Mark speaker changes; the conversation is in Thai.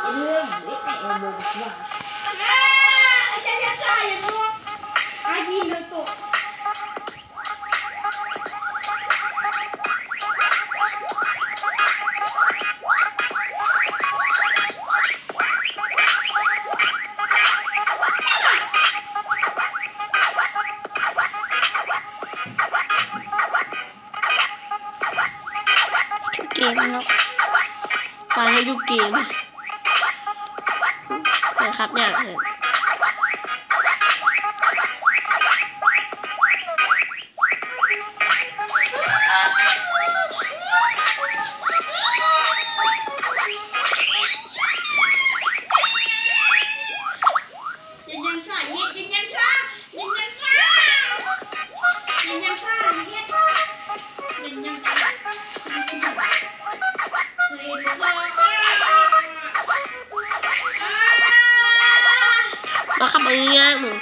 Speaker 1: Ê, biết mẹ một quả.
Speaker 2: Cha cha sai vậy luôn. Ai nhìn được tụi.
Speaker 3: เกมเนาะปลาให้ดูเกมนะครับเนี่ยมาขับอะไรเงี้ยมึง